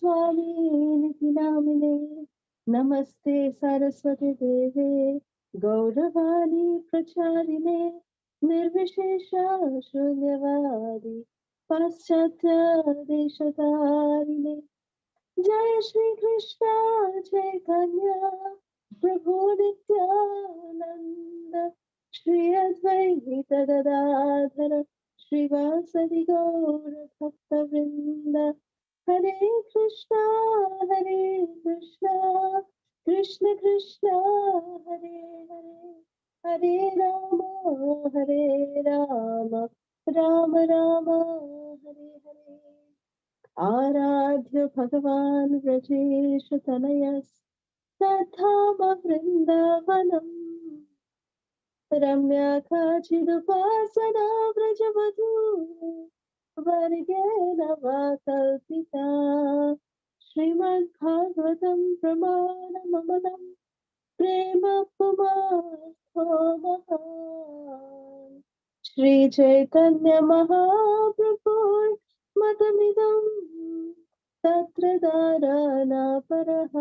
Swami Niti Namine Namaste Saraswati Deve Gauravani Pracharine Nirvishesha Shunyavadi Paschatya Deshatarine Jai Shri Krishna Chaitanya Prabhu Nityananda Shri Advaita Gadadhara Shri Vasadi Gaura Bhakta Vrinda Hare Krishna Hare Krishna Krishna Krishna Hare Hare Hare Rama Rama Rama Hare Hare आराध्य भगवान् व्रजेश तनयस् तथाम वृन्दावनम् रम्या काचिदुपासना व्रजवधू वर्गेण वा कल्पिता श्रीमद्भागवतं प्रमाणममलं प्रेम पुमार्थो महान् श्रीचैतन्य महाप्रभु मतमिदं तत्र दाराना परः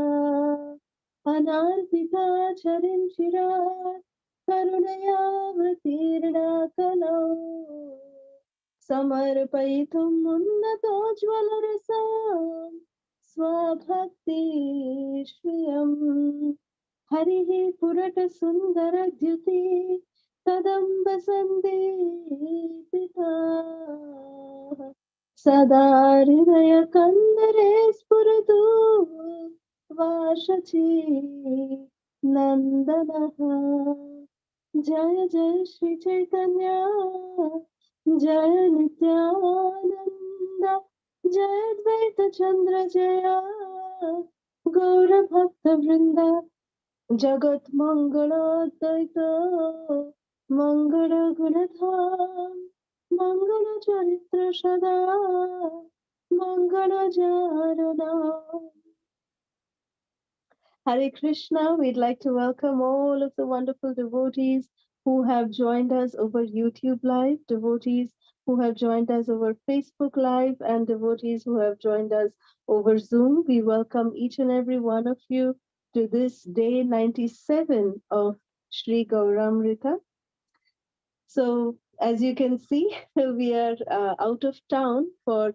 अनार्पिता चरिं चिरात् करुणयावतीर्णा कलौ समर्पयितुम् उन्नतोज्ज्वलरसां स्वभक्ति श्रियम् हरिः पुरटसुन्दरद्युति कदम्ब सन्दीपिता सदा हृदय कन्दरे स्फुरतु वाशची नन्दनः जय जय श्री चैतन्य जय नित्यानन्द जय द्वैत चन्द्र जय गौर भक्त वृन्द जगत मंगलोद्वैत मंगल गुणधाम मंगल चरित्र सदा मंगल चारणा. Hare Krishna, we'd like to welcome all of the wonderful devotees who have joined us over YouTube Live, devotees who have joined us over Facebook Live, and devotees who have joined us over Zoom. We welcome each and every one of you to this day 97 of Sri Gauramrita. So, as you can see, we are out of town for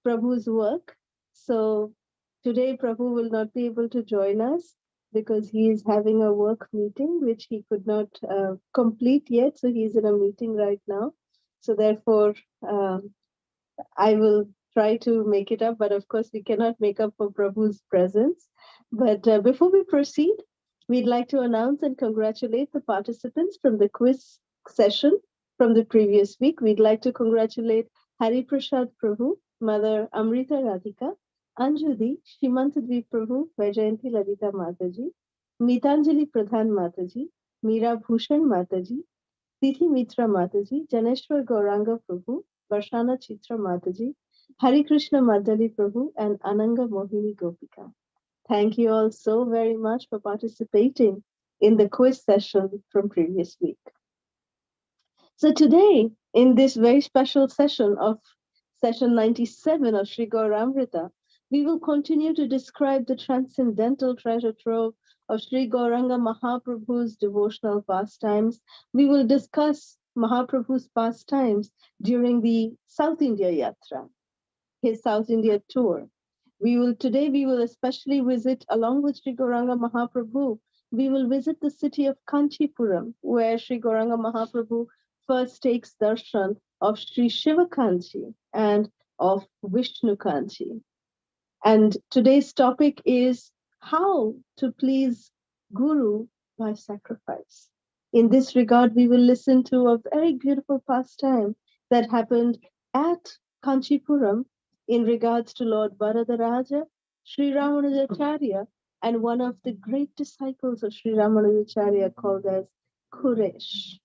Prabhu's work. So, today Prabhu will not be able to join us because he is having a work meeting which he could not complete yet. So, he's in a meeting right now. So, therefore, I will try to make it up, but of course, we cannot make up for Prabhu's presence. But before we proceed, we'd like to announce and congratulate the participants from the quiz session from the previous week. We'd like to congratulate Hari Prasad Prabhu, Mother Amrita Radhika, Anjudi, Shimantadvi Prabhu, Vaijayanti Lalita Mataji, Mitanjali Pradhan Mataji, Meera Bhushan Mataji, Tithi Mitra Mataji, Janeshwar Gauranga Prabhu, Varshana Chitra Mataji, Hari Krishna Madhali Prabhu, and Ananga Mohini Gopika. Thank you all so very much for participating in the quiz session from previous week. So today, in this very special session of session 97 of Sri Gauramrita, we will continue to describe the transcendental treasure trove of Sri Gauranga Mahaprabhu's devotional pastimes. We will discuss Mahaprabhu's pastimes during the South India Yatra, his South India tour. Today we will especially visit, along with Sri Gauranga Mahaprabhu, we will visit the city of Kanchipuram, where Sri Gauranga Mahaprabhu first takes darshan of Sri Shiva Kanchi and of Vishnu Kanchi. And today's topic is how to please Guru by sacrifice. In this regard, we will listen to a very beautiful pastime that happened at Kanchipuram in regards to Lord Varadaraja, Sri Ramanuja Acharya, and one of the great disciples of Sri Ramanuja Acharya called as Khuresh.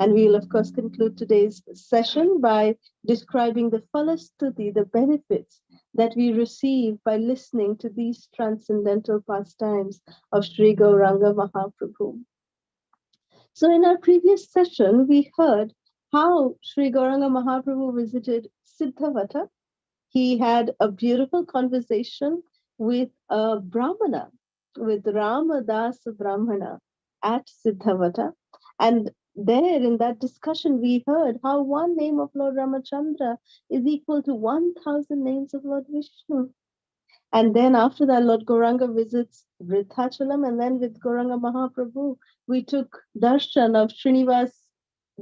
And we will, of course, conclude today's session by describing the falastuti, the benefits that we receive by listening to these transcendental pastimes of Sri Gauranga Mahaprabhu. So in our previous session, we heard how Sri Gauranga Mahaprabhu visited Siddhavata. he had a beautiful conversation with a Brahmana, with Ramadas Brahmana at Siddhavata. And there in that discussion, we heard how one name of Lord Ramachandra is equal to 1,000 names of Lord Vishnu. And then after that, Lord Gauranga visits Vrithachalam, and then with Gauranga Mahaprabhu, we took darshan of Srinivas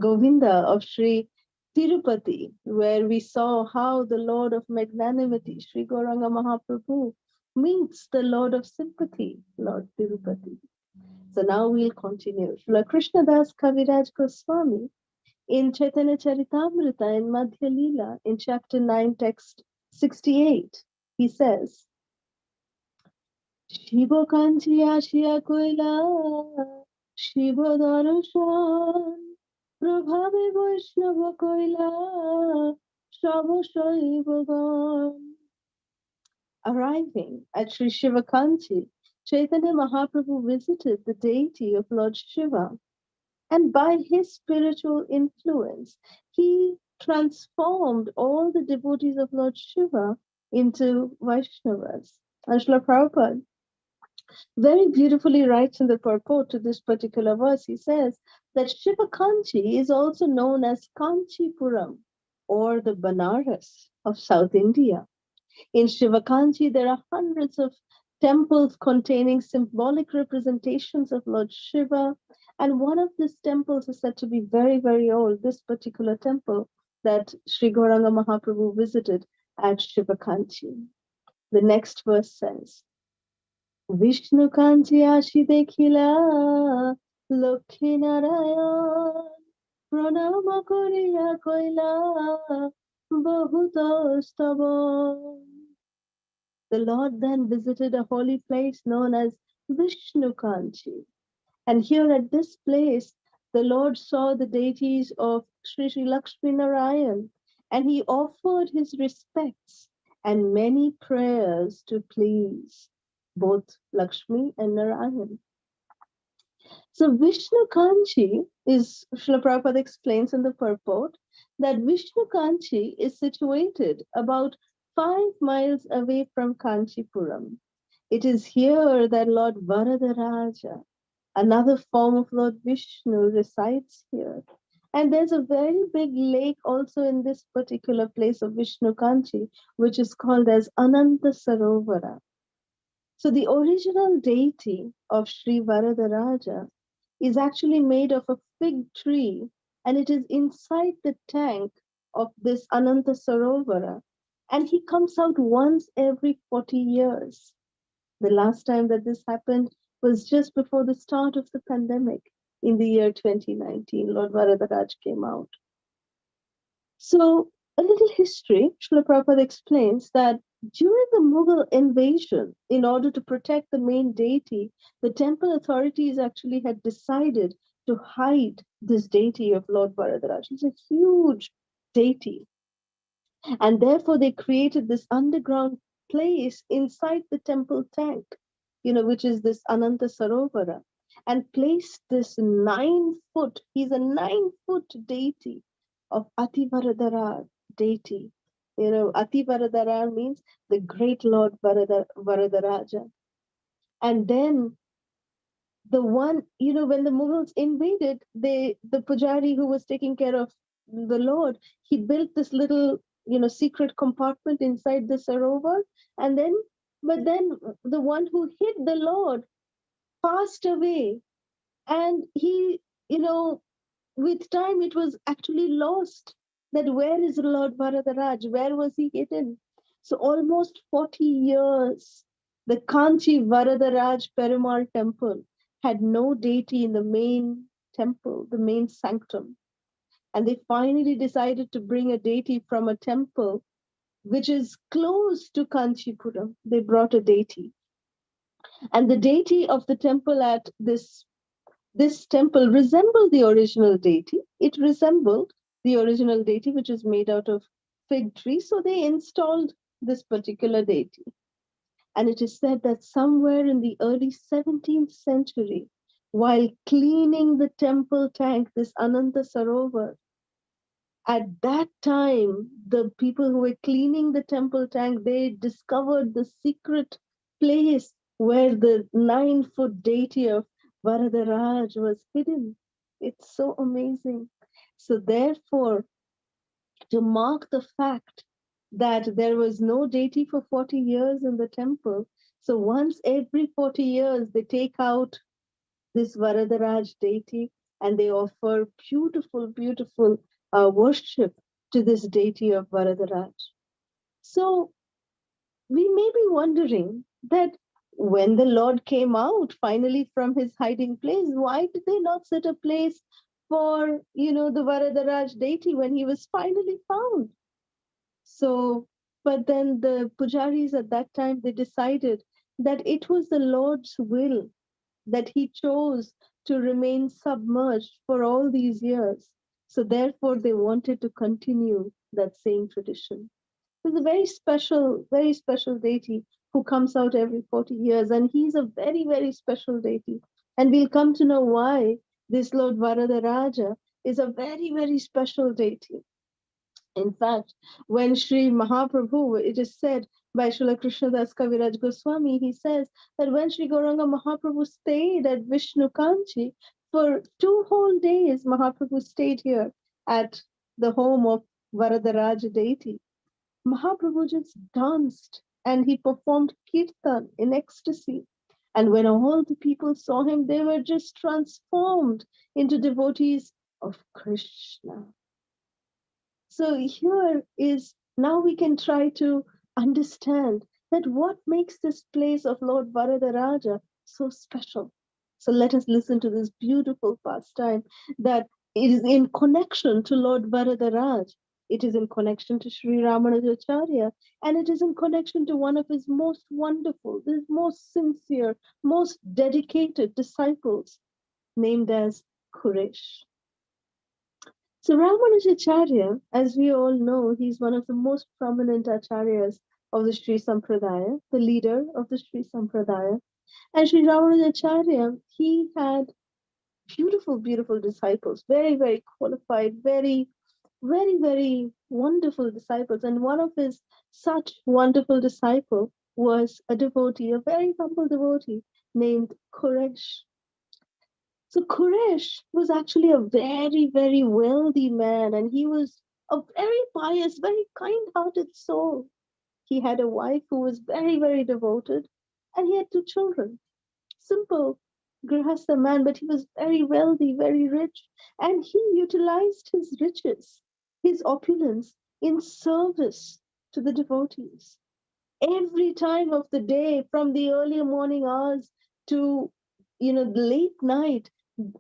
Govinda of Sri Tirupati, where we saw how the Lord of magnanimity, Sri Gauranga Mahaprabhu, meets the Lord of sympathy, Lord Tirupati. So now we'll continue. Srila Krishnadas Kaviraj Goswami in Chaitanya Charitamrita in Madhya Leela in chapter 9, text 68, he says, Shiva Kanchi আসিয়া কইলা শিব দর্শন প্রভাবে বৈষ্ণব কইলা সব শৈবগণ. Arriving at Sri Shiva Kanchi, Chaitanya Mahaprabhu visited the deity of Lord Shiva, and by his spiritual influence, he transformed all the devotees of Lord Shiva into Vaishnavas. And Srila Prabhupada very beautifully writes in the purport to this particular verse. He says that Shiva Kanchi is also known as Kanchipuram, or the Banaras of South India. In Shiva Kanchi, there are hundreds of temples containing symbolic representations of Lord Shiva, and one of these temples is said to be very, very old, this particular temple that Sri Gauranga Mahaprabhu visited at Shiva Kanchi. The next verse says, Vishnu Kanchi ashi dekhila Lokhi Narayan pranama koriya koila bahuto stavan. The Lord then visited a holy place known as Vishnu Kanchi. And here at this place, the Lord saw the deities of Sri Sri Lakshmi Narayan, and he offered his respects and many prayers to please both Lakshmi and Narayan. So Vishnu Kanchi is, Srila Prabhupada explains in the purport, that Vishnu Kanchi is situated about 5 miles away from Kanchipuram. It is here that Lord Varadaraja, another form of Lord Vishnu, resides here. And there's a very big lake also in this particular place of Vishnu Kanchi, which is called as Ananta Sarovara. So the original deity of Sri Varadaraja is actually made of a fig tree, and it is inside the tank of this Ananta Sarovara. And he comes out once every 40 years. The last time that this happened was just before the start of the pandemic in the year 2019. Lord Varadaraja came out. So a little history, Srila Prabhupada explains that during the Mughal invasion, in order to protect the main deity, the temple authorities actually had decided to hide this deity of Lord Varadaraja. It's a huge deity. And therefore they created this underground place inside the temple tank, which is this Ananta Sarovara, and placed this 9-foot, he's a 9-foot deity of Ativaradara deity. Ativaradara means the great Lord Varadaraja. And then the one, when the Mughals invaded, the pujari who was taking care of the Lord, he built this little, secret compartment inside the Sarovar. But then the one who hid the Lord passed away. And he, with time, it was actually lost. That where is Lord Varadaraj? Where was he hidden? So almost 40 years, the Kanchi Varadaraj Perumal temple had no deity in the main temple, the main sanctum. And they finally decided to bring a deity from a temple which is close to Kanchipuram. They brought a deity. And the deity of the temple at this temple resembled the original deity. It resembled the original deity, which is made out of fig tree. So they installed this particular deity. And it is said that somewhere in the early 17th century, while cleaning the temple tank, this Ananta Sarovar, At that time, the people who were cleaning the temple tank, they discovered the secret place where the 9-foot deity of Varadaraja was hidden. It's so amazing. So therefore, to mark the fact that there was no deity for 40 years in the temple, so once every 40 years, they take out this Varadaraj deity and they offer beautiful, beautiful worship to this deity of Varadaraj. So we may be wondering that when the Lord came out finally from his hiding place, why did they not set a place for, the Varadaraj deity when he was finally found? So, but then the pujaris at that time, they decided that it was the Lord's will that he chose to remain submerged for all these years. So therefore, they wanted to continue that same tradition. He's a very special deity who comes out every 40 years, and he's a very, very special deity. And we'll come to know why this Lord Varadaraja is a very, very special deity. In fact, when Sri Mahaprabhu, it is said by Srila Krishnadas Kaviraj Goswami, he says that when Sri Gauranga Mahaprabhu stayed at Vishnu Kanchi for 2 whole days, Mahaprabhu stayed here at the home of Varadaraja deity. Mahaprabhu just danced and he performed kirtan in ecstasy. And when all the people saw him, they were just transformed into devotees of Krishna. So here is now we can try to understand that what makes this place of Lord Varadaraja so special. So let us listen to this beautiful pastime that is in connection to Lord Varadaraja. It is in connection to Sri Ramanuja Acharya, and it is in connection to one of his most wonderful, his most sincere, most dedicated disciples, named as Khuresh. So Ramanujacharya, as we all know, he's one of the most prominent acharyas of the Sri Sampradaya, the leader of the Sri Sampradaya. And Sri Ramanujacharya, he had beautiful, beautiful disciples, very, very qualified, very, very, very wonderful disciples. And one of his such wonderful disciple was a devotee, a very humble devotee named Khuresh. So Khuresh was actually a very, very wealthy man, and he was a very pious, very kind-hearted soul. He had a wife who was very, very devoted, and he had 2 children. Simple Grihastha man, but he was very wealthy, very rich, and he utilized his riches, his opulence, in service to the devotees every time of the day, from the early morning hours to the late night.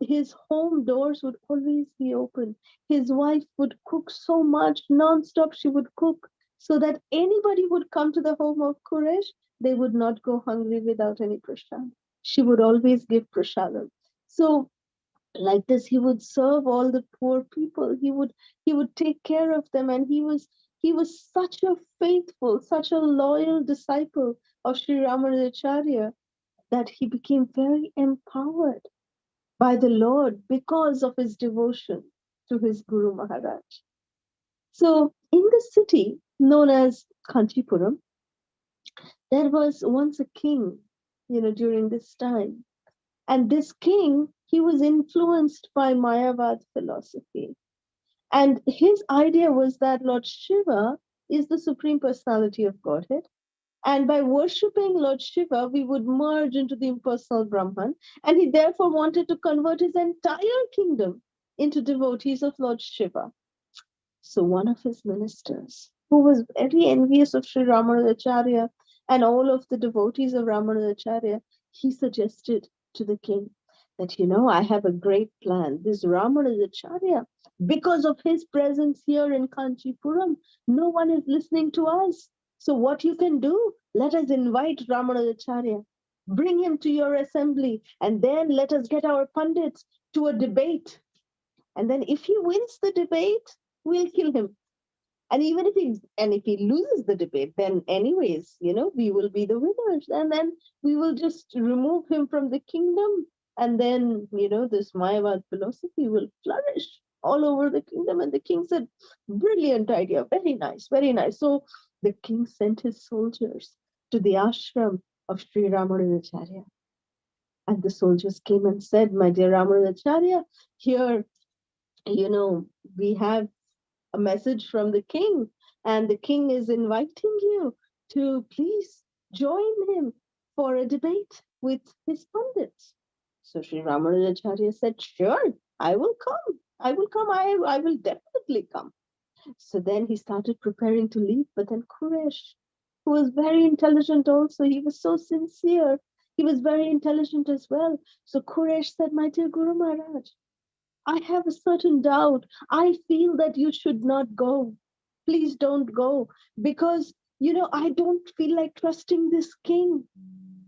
His home doors would always be open. His wife would cook so much non-stop. She would cook so that anybody would come to the home of Kuresh, they would not go hungry without any prasad. She would always give prasadam. So like this, he would serve all the poor people. He would take care of them, and he was such a faithful, such a loyal disciple of Sri Ramanujacharya that he became very empowered by the Lord because of his devotion to his Guru Maharaj. So in the city known as Kanchipuram, there was once a king, during this time. And this king, he was influenced by Mayavad philosophy. And his idea was that Lord Shiva is the Supreme Personality of Godhead. And by worshipping Lord Shiva, we would merge into the impersonal Brahman. And he therefore wanted to convert his entire kingdom into devotees of Lord Shiva. So one of his ministers, who was very envious of Sri Ramanujacharya and all of the devotees of Ramanujacharya, he suggested to the king that, I have a great plan. This Ramanujacharya, because of his presence here in Kanchipuram, no one is listening to us. So what you can do, let us invite Ramanujacharya, bring him to your assembly, and then let us get our pundits to a debate. And then if he wins the debate, we'll kill him. And even if he loses the debate, then anyways, we will be the winners. And then we will just remove him from the kingdom. And then, this Mayavad philosophy will flourish all over the kingdom. And the king said, brilliant idea, very nice, very nice. So the king sent his soldiers to the ashram of Sri Ramanujacharya. And the soldiers came and said, my dear Ramanujacharya, here, we have a message from the king, and the king is inviting you to please join him for a debate with his pundits. So Sri Ramanujacharya said, sure, I will come. I will come. I will definitely come. So then he started preparing to leave, but then Khuresh, who was very intelligent also, he was so sincere. He was very intelligent as well. So Khuresh said, my dear Guru Maharaj, I have a certain doubt. I feel that you should not go. Please don't go. Because, I don't feel like trusting this king.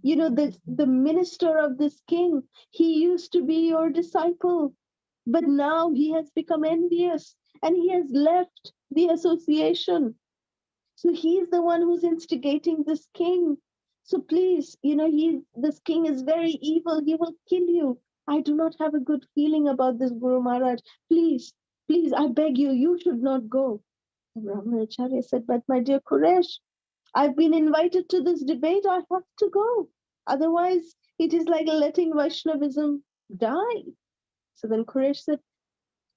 The minister of this king, he used to be your disciple, but now he has become envious and he has left the association. So he's the one who's instigating this king. So please, this king is very evil. He will kill you. I do not have a good feeling about this Guru Maharaj. Please, please, I beg you, you should not go. And Ramanacharya said, but my dear Khuresh, I've been invited to this debate. I have to go. Otherwise, it is like letting Vaishnavism die. So then Khuresh said,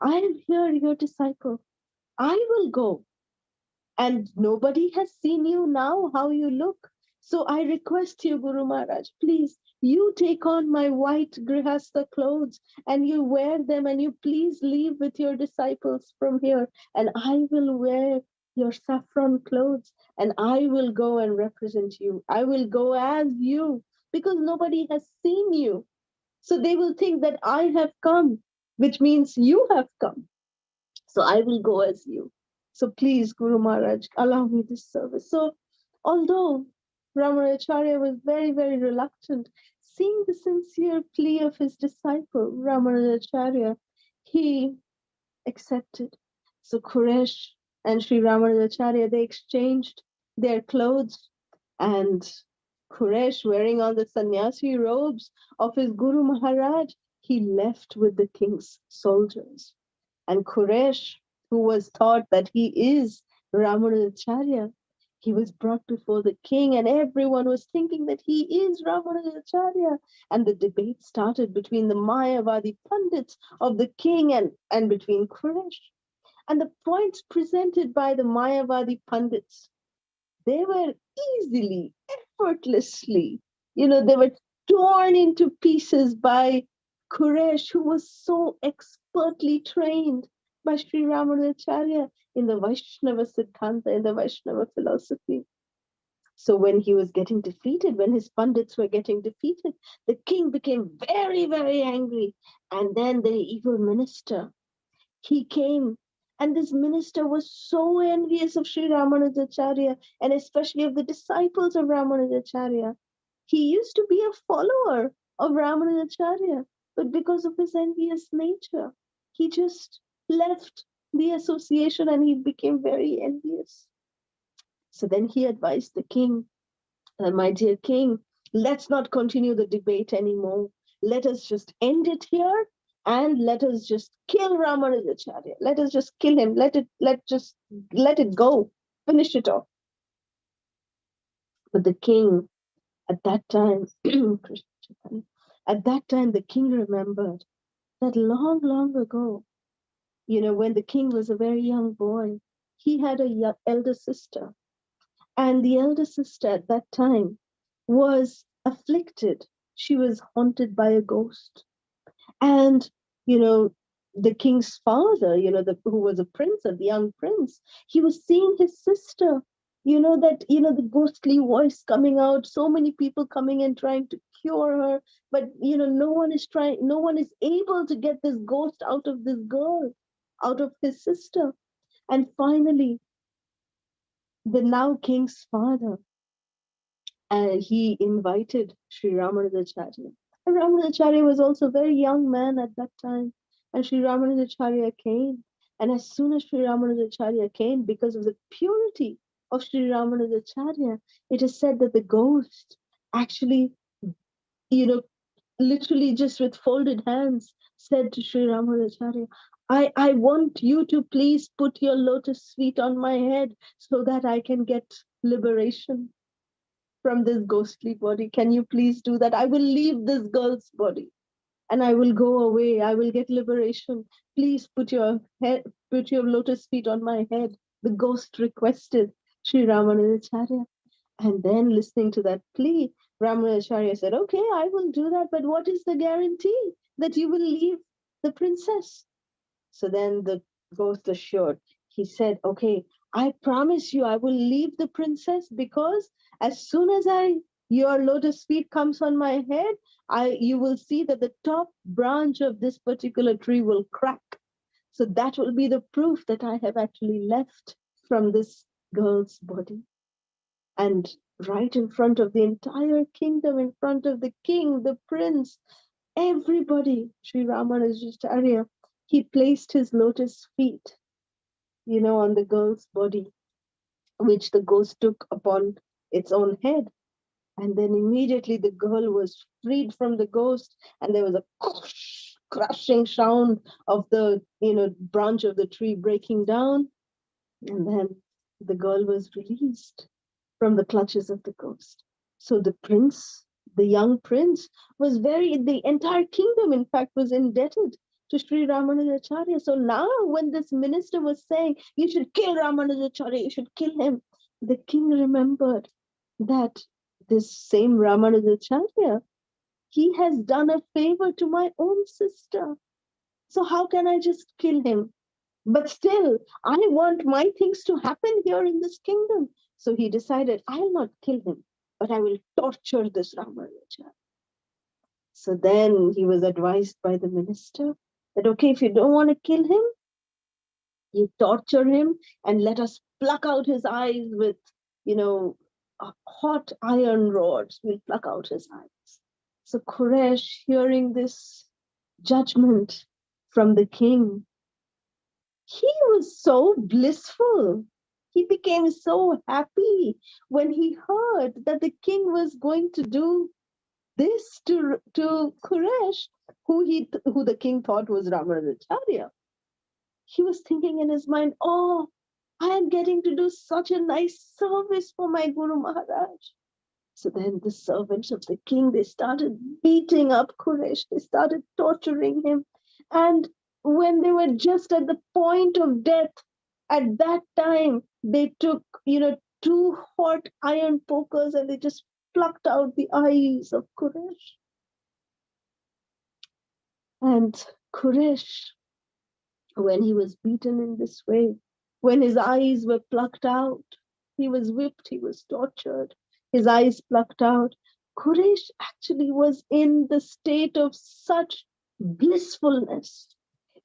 I am here, your disciple. I will go. And nobody has seen you now, how you look. So I request you, Guru Maharaj, please, you take on my white grihastha clothes and you wear them and you please leave with your disciples from here. And I will wear your saffron clothes and I will go and represent you. I will go as you because nobody has seen you. So they will think that I have come, which means you have come. So I will go as you. So please, Guru Maharaj, allow me this service. So although Ramanujacharya was very, very reluctant, seeing the sincere plea of his disciple, Ramanujacharya, he accepted. So Khuresh and Sri Ramanujacharya, they exchanged their clothes, and Khuresh, wearing on the sannyasi robes of his Guru Maharaj, he left with the king's soldiers. And Khuresh, who was thought that he is Ramanujacharya, he was brought before the king, and everyone was thinking that he is Ramanujacharya. And the debate started between the Mayavadi Pandits of the king and between Khuresh. And the points presented by the Mayavadi Pandits, they were easily, effortlessly, they were torn into pieces by Khuresh, who was so expertly trained by Sri Ramanujacharya in the Vaishnava Siddhanta, in the Vaishnava philosophy. So when he was getting defeated, when his pundits were getting defeated, the king became very, very angry. And then the evil minister, he came, and this minister was so envious of Sri Ramanujacharya and especially of the disciples of Ramanujacharya. He used to be a follower of Ramanujacharya, but because of his envious nature, he just left the association and he became very envious. So then he advised the king, my dear king, let's not continue the debate anymore. Let us just end it here and let us just kill Ramanujacharya. Let us just kill him. Let it go. Finish it off. But the king at that time, at that time, the king remembered that long, long ago, when the king was a very young boy, he had a elder sister. And the elder sister at that time was afflicted. She was haunted by a ghost. And, the king's father, who was a prince, a young prince, he was seeing his sister, the ghostly voice coming out, so many people coming and trying to cure her. But, no one is able to get this ghost out of this girl, out of his sister. And finally, the now king's father, he invited Sri Ramanujacharya. And Ramanujacharya was also a very young man at that time. And Sri Ramanujacharya came. And as soon as Sri Ramanujacharya came, because of the purity of Sri Ramanujacharya, it is said that the ghost actually, you know, literally just with folded hands said to Sri Ramanujacharya, I want you to please put your lotus feet on my head so that I can get liberation from this ghostly body. Can you please do that? I will leave this girl's body and I will go away. I will get liberation. Please put your lotus feet on my head. The ghost requested Sri Ramanujacharya. And then listening to that plea, Ramanujacharya said, okay, I will do that, but what is the guarantee that you will leave the princess? So then the ghost assured. He said, okay, I promise you I will leave the princess because as soon as your lotus feet comes on my head, you will see that the top branch of this particular tree will crack. So that will be the proof that I have actually left from this girl's body. And right in front of the entire kingdom, in front of the king, the prince, everybody, Sri Ramanujacharya, he placed his lotus feet, on the girl's body, which the ghost took upon its own head. And then immediately the girl was freed from the ghost, and there was a crushing sound of the, branch of the tree breaking down. And then the girl was released from the clutches of the ghost. So the young prince, the entire kingdom, in fact, was indebted to Sri Ramanujacharya. So now, when this minister was saying, you should kill Ramanujacharya, you should kill him, the king remembered that this same Ramanujacharya, he has done a favor to my own sister. So how can I just kill him? But still, I want my things to happen here in this kingdom. So he decided, I'll not kill him, but I will torture this Ramanuja. So then he was advised by the minister that, okay, if you don't want to kill him, you torture him and let us pluck out his eyes with, hot iron rods. We'll pluck out his eyes. So Khuresh, hearing this judgment from the king, he was so blissful. He became so happy when he heard that the king was going to do this to Khuresh, who the king thought was Ramanujacharya. He was thinking in his mind, oh, I am getting to do such a nice service for my Guru Maharaj. So then the servants of the king, they started beating up Khuresh. They started torturing him. And when they were just at the point of death, at that time, they took, two hot iron pokers and they just plucked out the eyes of Khuresh. And Khuresh, when he was beaten in this way, when his eyes were plucked out, he was whipped, he was tortured, his eyes plucked out. Khuresh actually was in the state of such blissfulness.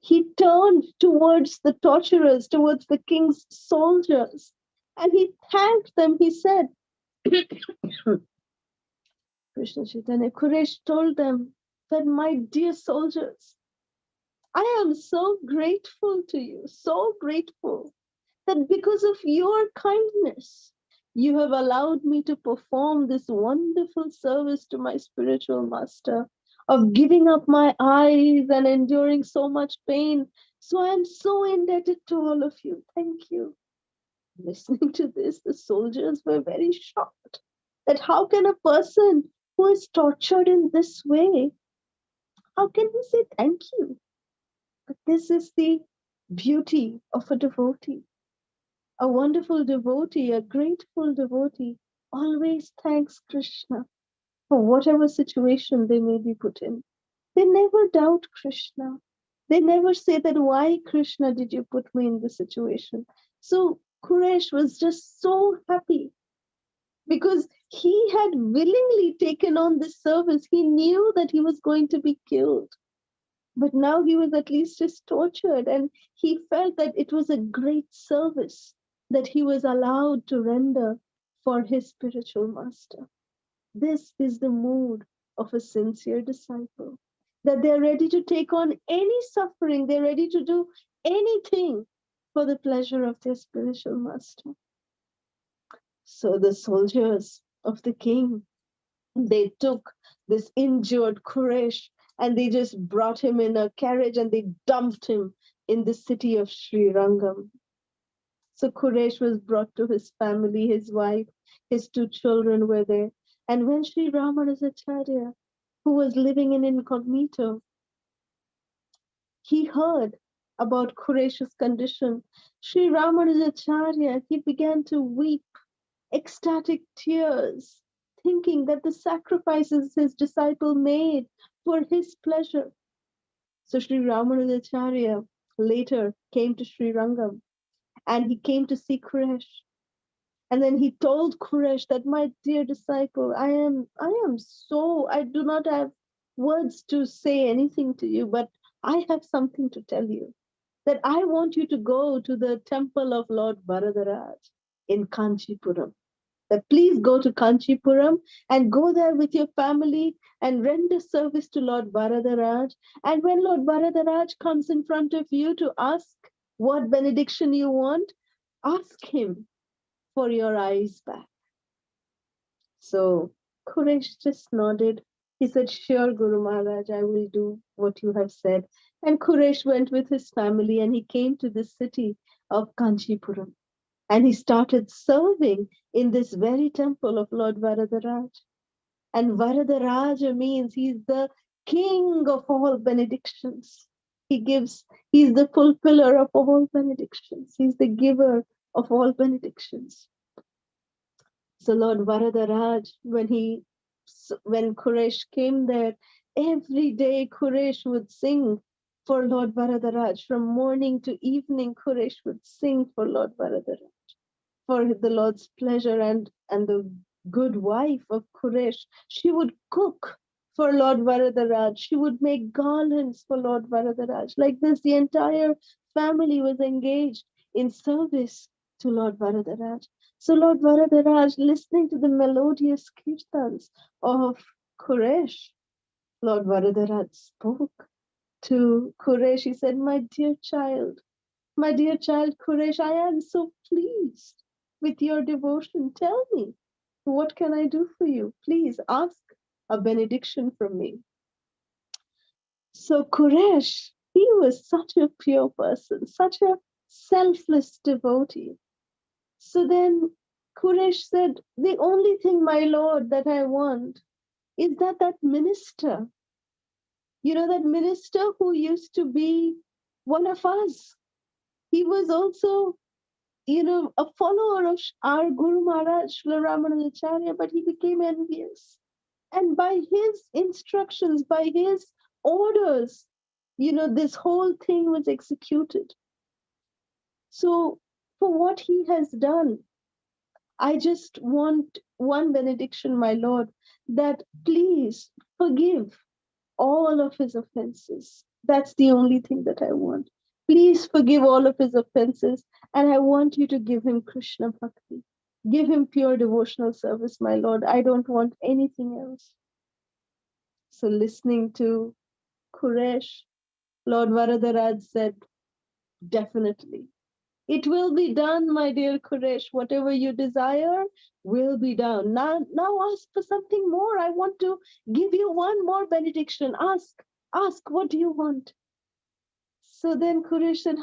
He turned towards the torturers, towards the king's soldiers, and he thanked them. He said, Krishna Chaitanya, Khuresh told them that, my dear soldiers, I am so grateful to you, so grateful that because of your kindness, you have allowed me to perform this wonderful service to my spiritual master of giving up my eyes and enduring so much pain. So I am so indebted to all of you. Thank you. Listening to this, the soldiers were very shocked that how can a person who is tortured in this way, how can he say thank you? But this is the beauty of a devotee. A wonderful devotee, a grateful devotee, always thanks Krishna for whatever situation they may be put in. They never doubt Krishna. They never say that, why, Krishna, did you put me in this situation? So Khuresh was just so happy because he had willingly taken on this service. He knew that he was going to be killed. But now he was at least just tortured, and he felt that it was a great service that he was allowed to render for his spiritual master. This is the mood of a sincere disciple, that they're ready to take on any suffering, they're ready to do anything for the pleasure of their spiritual master. So the soldiers of the king, they took this injured Khuresh and they just brought him in a carriage and they dumped him in the city of Sri Rangam. So Khuresh was brought to his family, his wife, his two children were there. And when Sri Ramanuja, who was living in incognito, he heard about Khuresh's condition, Sri Ramanuja, he began to weep ecstatic tears, thinking that the sacrifices his disciple made for his pleasure. So Sri Ramanujacharya later came to Sri Rangam and he came to see Khuresh. And then he told Khuresh that, my dear disciple, I do not have words to say anything to you, but I have something to tell you. That I want you to go to the temple of Lord Varadaraja in Kanchipuram. That please go to Kanchipuram and go there with your family and render service to Lord Varadaraja. And when Lord Varadaraja comes in front of you to ask what benediction you want, ask him for your eyes back. So Khuresh just nodded. He said, sure, Guru Maharaj, I will do what you have said. And Khuresh went with his family and he came to the city of Kanchipuram. And he started serving in this very temple of Lord Varadaraja. And Varadaraja means he's the king of all benedictions. He's the fulfiller of all benedictions. He's the giver of all benedictions. So Lord Varadaraja, when Khuresh came there, every day Khuresh would sing for Lord Varadaraja. From morning to evening, Khuresh would sing for Lord Varadaraja, for the Lord's pleasure, and the good wife of Khuresh. She would cook for Lord Varadaraja. She would make garlands for Lord Varadaraja. Like this, the entire family was engaged in service to Lord Varadaraja. So Lord Varadaraja, listening to the melodious kirtans of Khuresh, Lord Varadaraja spoke to Khuresh. He said, my dear child Khuresh, I am so pleased with your devotion. Tell me, what can I do for you? Please ask a benediction from me. So Khuresh, he was such a pure person, such a selfless devotee. So then Khuresh said, the only thing, my Lord, that I want is that minister, that minister who used to be one of us, he was also, a follower of our Guru Maharaj, Srila Ramanuja, but he became envious. And by his instructions, by his orders, this whole thing was executed. So for what he has done, I just want one benediction, my Lord, that please forgive all of his offenses. That's the only thing that I want. Please forgive all of his offenses, and I want you to give him Krishna Bhakti. Give him pure devotional service, my Lord. I don't want anything else. So listening to Khuresh, Lord Varadaraja said, definitely. It will be done, my dear Khuresh. Whatever you desire will be done. Now ask for something more. I want to give you one more benediction. Ask, what do you want? So then Khuresh said,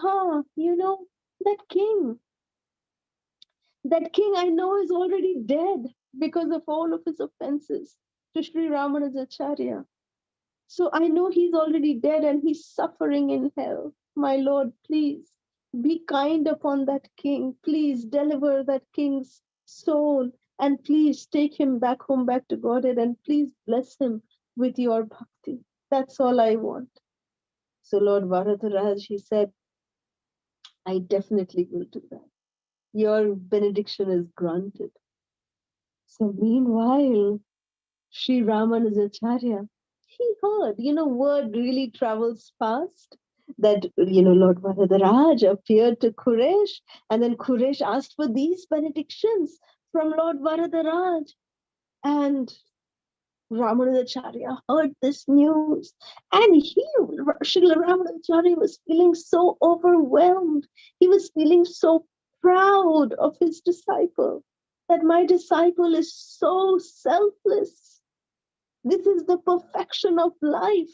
that king I know is already dead because of all of his offenses to Sri Ramanujacharya. So I know he's already dead and he's suffering in hell. My Lord, please be kind upon that king. Please deliver that king's soul and please take him back home, back to Godhead, and please bless him with your bhakti. That's all I want. So Lord Varadaraja, he said, I definitely will do that. Your benediction is granted. So meanwhile, Sri Ramanujacharya, he heard, word really travels fast. That, Lord Varadaraja appeared to Khuresh, and then Khuresh asked for these benedictions from Lord Varadaraja. And Ramanujacharya heard this news, and Srila Ramanujacharya was feeling so overwhelmed. He was feeling so proud of his disciple, that my disciple is so selfless. This is the perfection of life.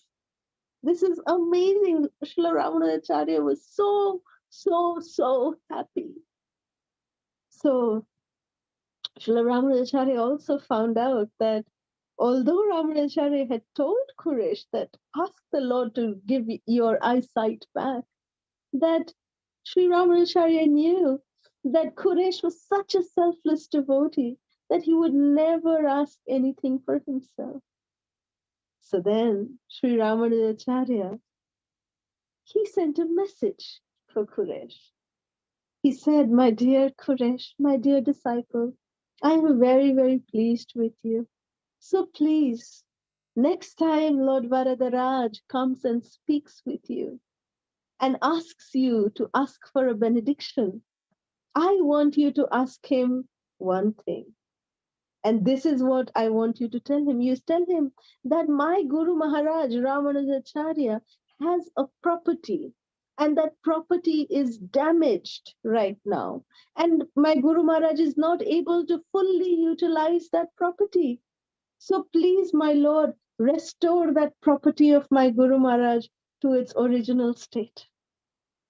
This is amazing. Srila Ramanuja was so happy. So Srila Ramanuja also found out that although Ramanuja had told Khuresh that ask the Lord to give your eyesight back, that Sri Ramanacharya knew that Khuresh was such a selfless devotee that he would never ask anything for himself. So then Sri Ramanacharya, he sent a message for Khuresh. He said, my dear Khuresh, my dear disciple, I am very pleased with you. So please, next time Lord Varadaraja comes and speaks with you and asks you to ask for a benediction, I want you to ask him one thing. And this is what I want you to tell him. You tell him that my Guru Maharaj, Ramanujacharya, has a property, and that property is damaged right now. And my Guru Maharaj is not able to fully utilize that property. So please, my Lord, restore that property of my Guru Maharaj to its original state.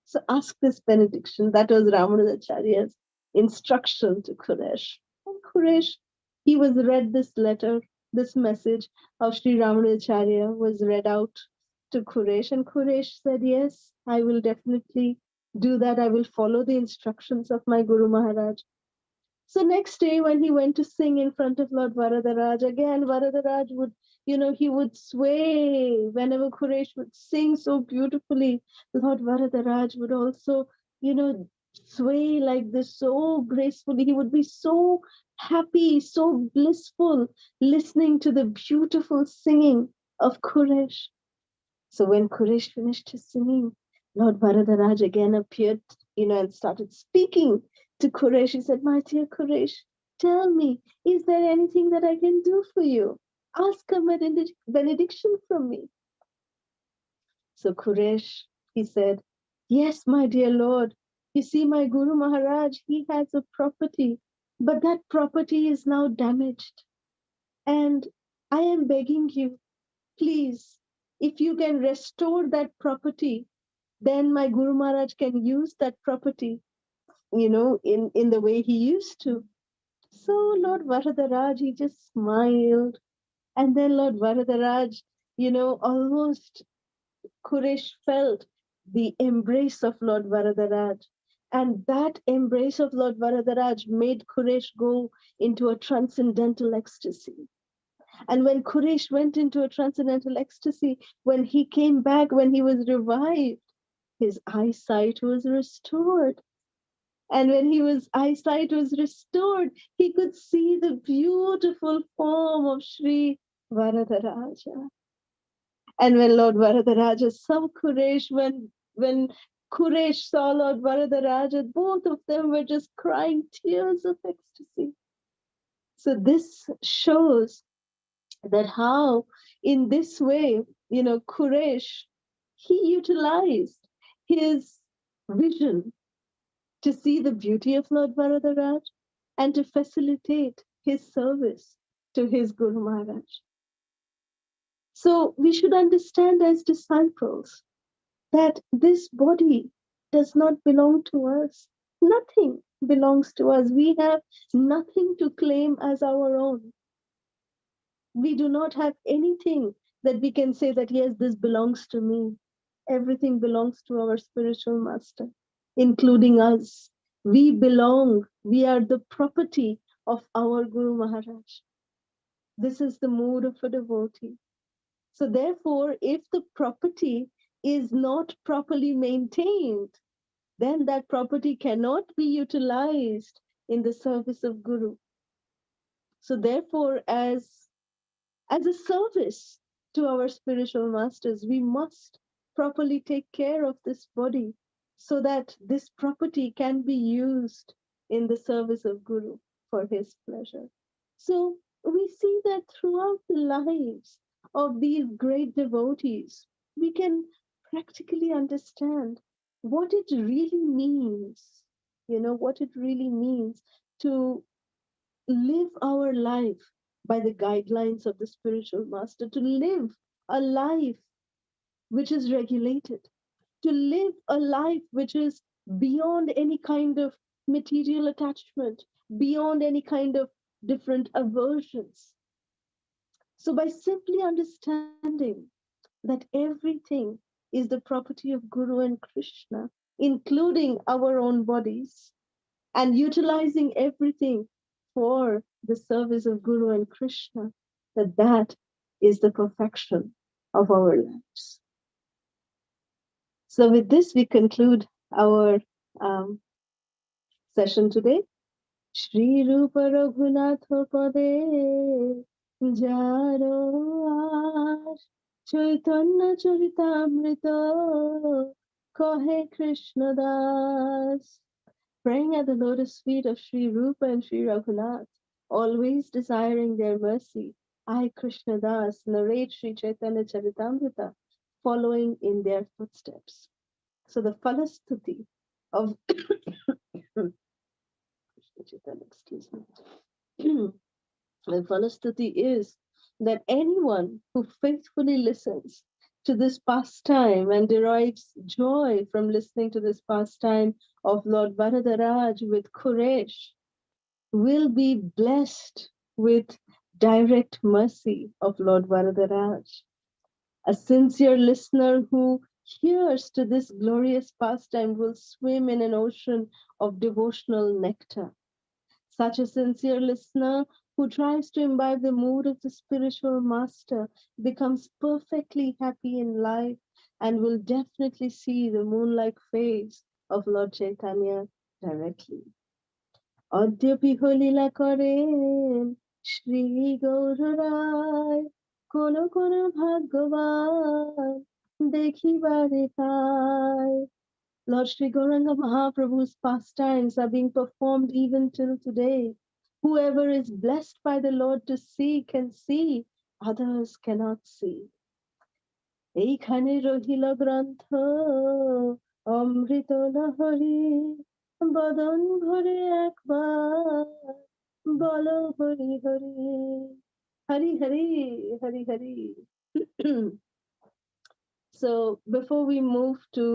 So ask this benediction. That was Ramanujacharya's instruction to Khuresh. And Khuresh, he was read this letter, this message of Sri Ramanujacharya was read out to Khuresh. And Khuresh said, yes, I will definitely do that. I will follow the instructions of my Guru Maharaj. So next day, when he went to sing in front of Lord Varadaraja, again Varadaraja would, he would sway whenever Khuresh would sing so beautifully. Lord Varadaraja would also, sway like this so gracefully. He would be so happy, so blissful, listening to the beautiful singing of Khuresh. So when Khuresh finished his singing, Lord Varadaraja again appeared, and started speaking to Khuresh. He said, my dear Khuresh, tell me, is there anything that I can do for you? Ask a benediction from me. So Khuresh, he said, yes, my dear Lord, you see, my Guru Maharaj, he has a property, but that property is now damaged. And I am begging you, please, if you can restore that property, then my Guru Maharaj can use that property, in the way he used to. So Lord Varadaraj, he just smiled. And then Lord Varadaraj, almost Khuresh felt the embrace of Lord Varadaraj. And that embrace of Lord Varadaraj made Khuresh go into a transcendental ecstasy. And when Khuresh went into a transcendental ecstasy, when he came back, when he was revived, his eyesight was restored. And when his eyesight was restored, he could see the beautiful form of Sri Varadaraja. And when Lord Varadaraja saw Khuresh, when Khuresh saw Lord Varadaraja, both of them were just crying tears of ecstasy. So this shows that how in this way, Khuresh, he utilized his vision to see the beauty of Lord Varadaraj and to facilitate his service to his Guru Maharaj. So we should understand as disciples that this body does not belong to us. Nothing belongs to us. We have nothing to claim as our own. We do not have anything that we can say that, yes, this belongs to me. Everything belongs to our spiritual master, including us. We belong. We are the property of our Guru Maharaj. This is the mood of a devotee. So therefore, if the property is not properly maintained, then that property cannot be utilized in the service of Guru. So therefore, as a service to our spiritual masters, we must properly take care of this body so that this property can be used in the service of Guru for his pleasure. So we see that throughout the lives of these great devotees, we can practically understand what it really means, what it really means to live our life by the guidelines of the spiritual master, to live a life which is regulated, to live a life which is beyond any kind of material attachment, beyond any kind of different aversions. So, by simply understanding that everything is the property of Guru and Krishna, including our own bodies, and utilizing everything for the service of Guru and Krishna, that is the perfection of our lives. So, with this, we conclude our um, session today. Shri Rupa Raghunatha Pade Jaro Ash Chaitanya Charitamrita Kahe Krishna Das. Praying at the lotus feet of Sri Rupa and Sri Raghunath, always desiring their mercy, I, Krishna Das, narrate Sri Chaitanya Charitamrita, following in their footsteps. So the Falastuti of Krishna Chaitanya, excuse me. The Falastuti is that anyone who faithfully listens to this pastime and derives joy from listening to this pastime of Lord Varadaraja with Khuresh will be blessed with direct mercy of Lord Varadaraja. A sincere listener who hears to this glorious pastime will swim in an ocean of devotional nectar. Such a sincere listener who tries to imbibe the mood of the spiritual master becomes perfectly happy in life and will definitely see the moon-like face of Lord Chaitanya directly. অদ্যপি হলীলা করেন শ্রী গৌররায় কোন কোন ভাগ্যবান দেখিবারে পায়. Lord Sri Gauranga Mahaprabhu's pastimes are being performed even till today. Whoever is blessed by the Lord to see can see, others cannot see. এইখানে রহিল গ্রন্থ অমৃত লহরী বদন ভরে একবার বলো Hari Hari Hari Hari Hari Hari. So before we move to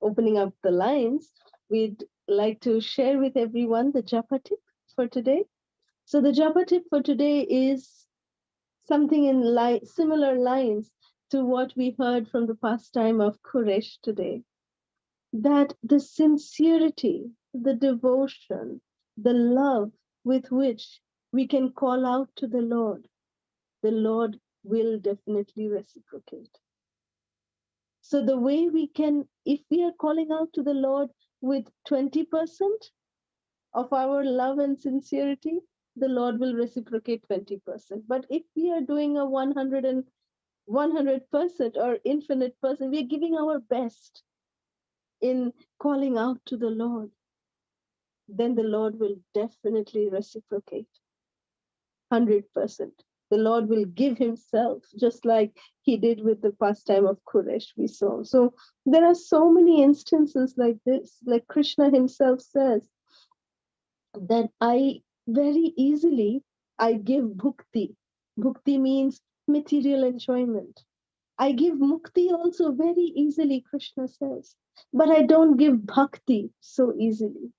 opening up the lines, we'd like to share with everyone the japa tip for today. So the japa tip for today is something in similar lines to what we heard from the pastime of Khuresh today. That the sincerity, the devotion, the love with which we can call out to the Lord will definitely reciprocate. So the way we can, if we are calling out to the Lord with 20% of our love and sincerity, the Lord will reciprocate 20%. But if we are doing a 100% or infinite person, we are giving our best in calling out to the Lord, then the Lord will definitely reciprocate 100%. The Lord will give himself, just like he did with the pastime of Khuresh we saw. So there are so many instances like this. Like Krishna himself says that I very easily, I give bhukti. Bhukti means material enjoyment. I give mukti also very easily, Krishna says, but I don't give bhakti so easily.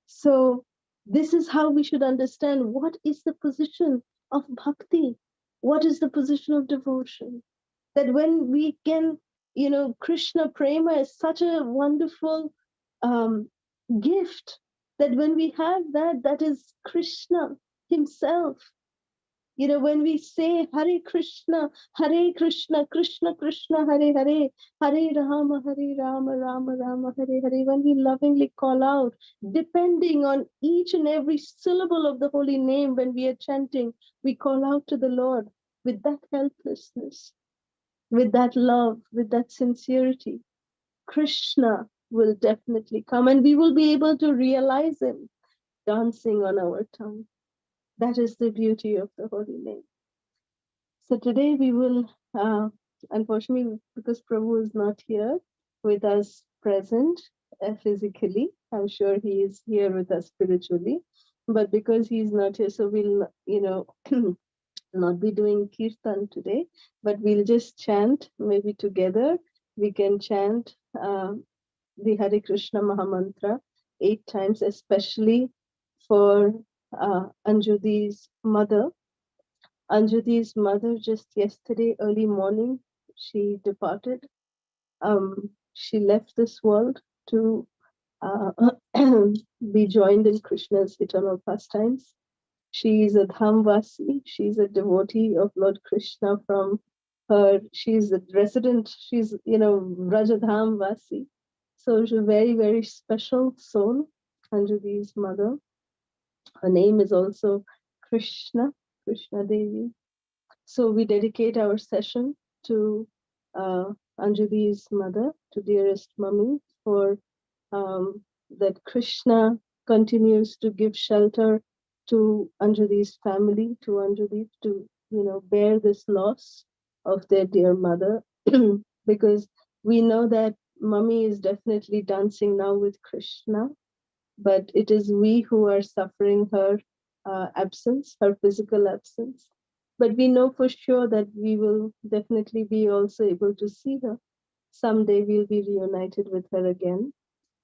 So this is how we should understand what is the position of bhakti, what is the position of devotion. That when we can, Krishna prema is such a wonderful um, gift, that when we have that, that is Krishna himself. When we say Hare Krishna, Krishna Krishna, Hare Hare, Hare Rama, Rama Rama, Hare Hare, when we lovingly call out, depending on each and every syllable of the holy name, when we are chanting, we call out to the Lord with that helplessness, with that love, with that sincerity. Krishna will definitely come and we will be able to realize him dancing on our tongue. That is the beauty of the holy name. So today we will, unfortunately, because Prabhu is not here with us present physically, I'm sure he is here with us spiritually, but because he's not here, so we'll, not be doing kirtan today, but we'll just chant maybe together. We can chant the Hare Krishna Maha Mantra 8 times, especially for Anjudi's mother. Anjudi's mother, just yesterday, early morning, she departed. She left this world to uh, be joined in Krishna's eternal pastimes. She is a Dhamvasi. She's a devotee of Lord Krishna from her. She's a resident. She's, Rajadhamvasi. So she's a very, very special soul, Anjali's mother. Her name is also Krishna Devi. So we dedicate our session to Anjali's mother, to dearest mummy, for that Krishna continues to give shelter to Anjali's family, to Anjali, to bear this loss of their dear mother, because we know that mummy is definitely dancing now with Krishna, but it is we who are suffering her absence, her physical absence. But we know for sure that we will definitely be also able to see her. Someday we'll be reunited with her again.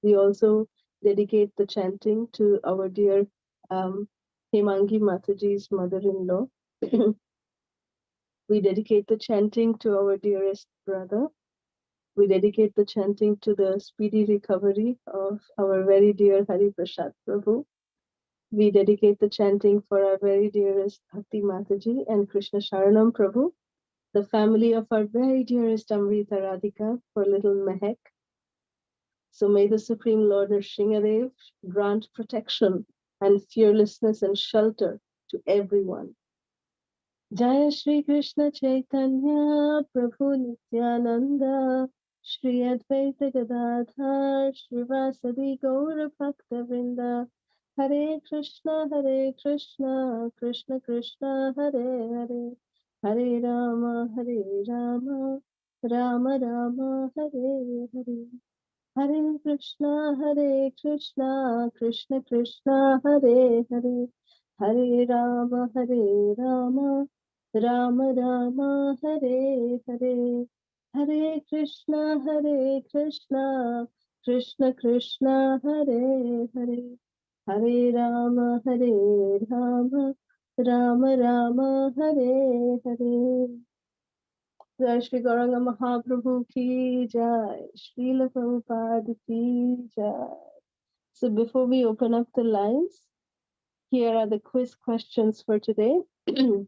We also dedicate the chanting to our dear Hemangi Mataji's mother-in-law. We dedicate the chanting to our dearest brother. We dedicate the chanting to the speedy recovery of our very dear Hari Prasad Prabhu. We dedicate the chanting for our very dearest Bhakti Mataji and Krishna Sharanam Prabhu, the family of our very dearest Amrita Radhika, for little Mehak. So may the Supreme Lord Nrsingadev grant protection and fearlessness and shelter to everyone. Jaya Shri Krishna Chaitanya Prabhu Nityananda Shri Advaita Gadadhar Srivasadi Gaura Bhakta Vrinda Hare Krishna Krishna Krishna Hare Hare Hare Rama Rama Rama Hare Hare Hare Krishna Krishna Krishna Hare Hare Hare Rama Rama Rama Hare Hare Hare Krishna Krishna Krishna Hare Hare Hare Rama Rama Hare Hare. Jai Shri Gauranga Mahaprabhu ki jai, Srila Prabhupada ki jai. So before we open up the lines, here are the quiz questions for today. The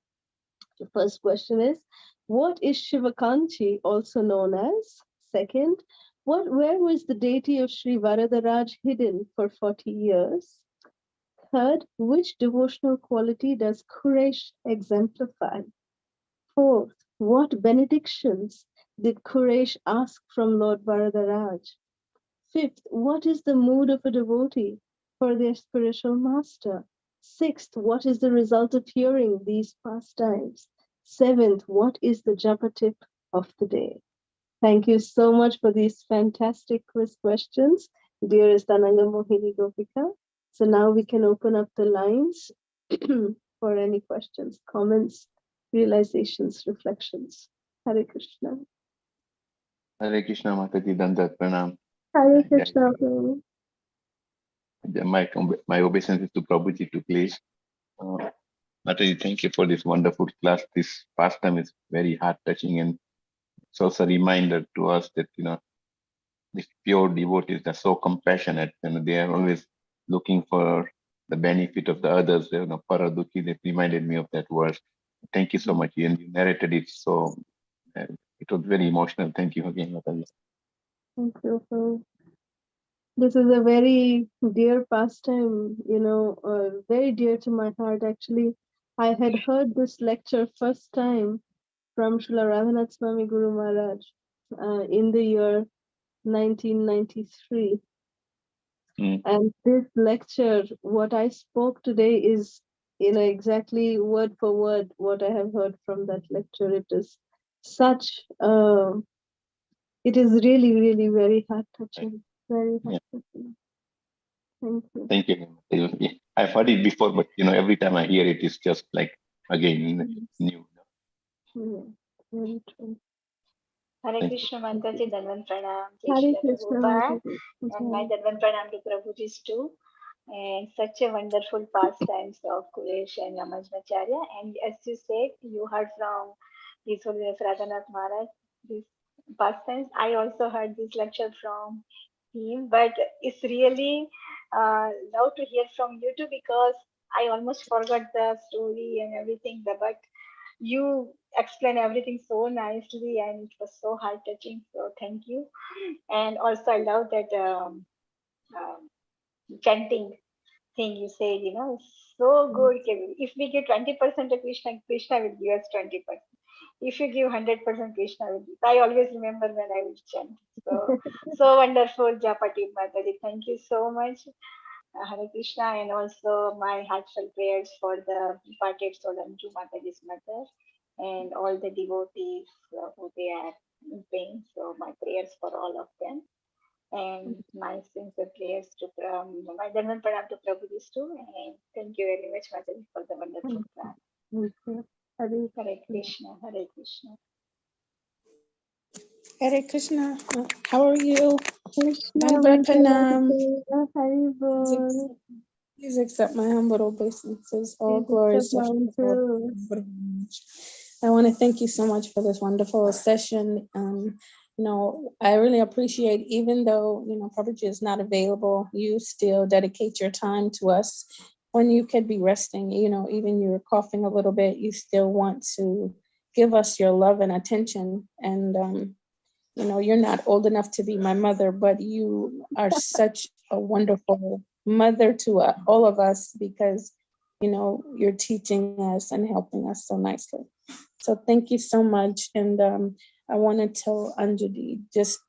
first question is, what is Shiva Kanchi also known as? Second, where was the deity of Sri Varadaraja hidden for 40 years? Third, which devotional quality does Khuresh exemplify? Fourth, what benedictions did Khuresh ask from Lord Varadaraja? Fifth, what is the mood of a devotee for their spiritual master? Sixth, what is the result of hearing these pastimes? Seventh, what is the japa tip of the day? Thank you so much for these fantastic quiz questions, dearest Ananga Mohini Gopika. So now we can open up the lines for any questions, comments, realizations, reflections. Hare Krishna. Hare Krishna Mataji Dandat Pranam. Hare Krishna. My obeisance to Prabhuji to please. Mataji, thank you for this wonderful class. This pastime is very heart touching, and it's also a reminder to us that these pure devotees are so compassionate, and they are always looking for the benefit of the others. Paraduki, that reminded me of that verse. Thank you so much. And you narrated it so it was very emotional. Thank you again, Mataji. Thank you. This is a very dear pastime, very dear to my heart. Actually, I had heard this lecture first time from Srila Radhanath Swami Guru Maharaj in the year 1993. And this lecture, what I spoke today is, exactly word for word what I have heard from that lecture. It is such, it is really, really very heart-touching. Very heart-touching. Thank you. Thank you. I've heard it before, but every time I hear it, it's just like again new. Yeah, very true. Hare Thank you. Krishna Mataji, Danvan Pranam, Jai Hare Shri Krishna, Prabhupada, Mataji. and my Jai. Danvan Pranam to Prabhuji's too. And such a wonderful pastimes of Khuresh and Acharya. And as you said, you heard from His Holiness Radhanath Maharaj this pastimes. I also heard this lecture from him, but it's really love to hear from you too because I almost forgot the story and everything. But you explain everything so nicely and it was so heart touching. So thank you. And also, I love that um, chanting thing you said, it's so good. If we give 20% to Krishna, Krishna will give us 20%. If you give 100%, Krishna will give. I always remember when I will chant. So wonderful, Japati Mataji. Thank you so much, Hare Krishna, and also my heartfelt prayers for the departed soul Anju Mataji's mother and all the devotees who they are in pain. So my prayers for all of them and my sincere prayers to my Dhanvan Pranam to Prabhuji too. And thank you very much, Mataji, for the wonderful class. Thank you. Hare Hare Krishna, Hare Krishna. Hare Krishna. How are you? Krishna, Dandavat Pranam. Vishnu, Hare Please accept my humble obeisances. All Please glories accept to mine Lord. too. I want to thank you so much for this wonderful session. I really appreciate, even though, Prabhuji is not available, you still dedicate your time to us when you could be resting, even you're coughing a little bit, you still want to give us your love and attention. And, you're not old enough to be my mother, but you are such a wonderful mother to all of us because, you're teaching us and helping us so nicely. So thank you so much. And I want to tell Anjali, just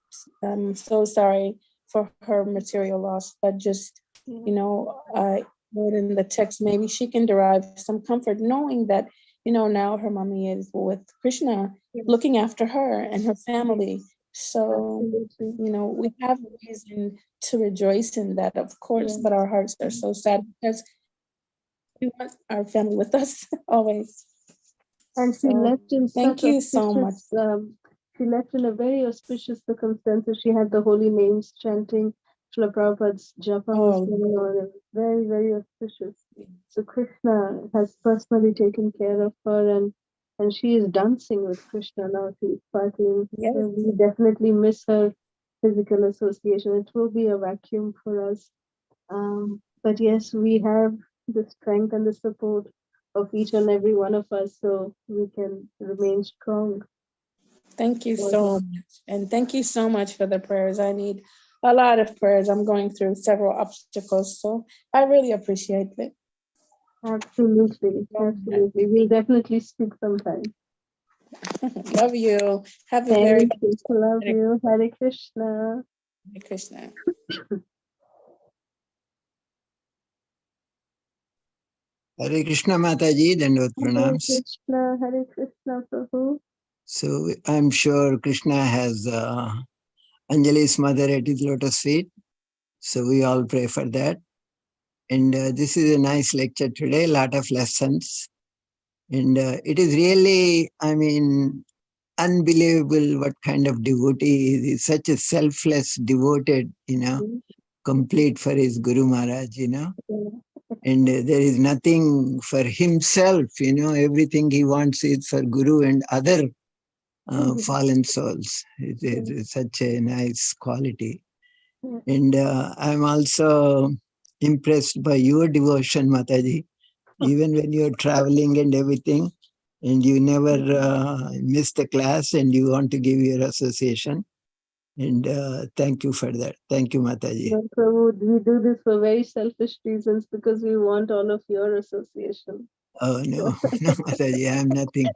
I'm so sorry for her material loss, but just, I wrote in the text, maybe she can derive some comfort knowing that, now her mommy is with Krishna, looking after her and her family. So, we have reason to rejoice in that, of course, but our hearts are so sad because we want our family with us always. And she So, left in thank such you so much. auspicious, she left in a very auspicious circumstances. She had the holy names chanting. Srila Prabhupada's japa was going on. It was very, very auspicious. So Krishna has personally taken care of her and she is dancing with Krishna now. She's partying. Yes. So we definitely miss her physical association. It will be a vacuum for us. But yes, we have the strength and the support of each and every one of us so we can remain strong. Thank you so much. And thank you so much for the prayers. I need a lot of prayers. I'm going through several obstacles, so I really appreciate it. Absolutely. Absolutely. We'll definitely speak sometime. Love you. Have a Thank very you. Love you. Hare Krishna. Hare Krishna. Hare Krishna Mataji, Dandavat Hare Pranams. Krishna. Hare Krishna Prabhu. So I'm sure Krishna has Anjali's mother at his lotus feet. So we all pray for that. And this is a nice lecture today, a lot of lessons. And it is really, unbelievable what kind of devotee he is. He's such a selfless, devoted, complete for his Guru Maharaj, And there is nothing for himself, everything he wants is for Guru and other fallen souls. It's such a nice quality. And I'm also impressed by your devotion, Mataji. Even when you're traveling and everything, and you never miss the class and you want to give your association. And thank you for that. Thank you, Mataji. Well, Prabhu, we do this for very selfish reasons because we want all of your association. Oh, no, no, Mataji, I'm nothing.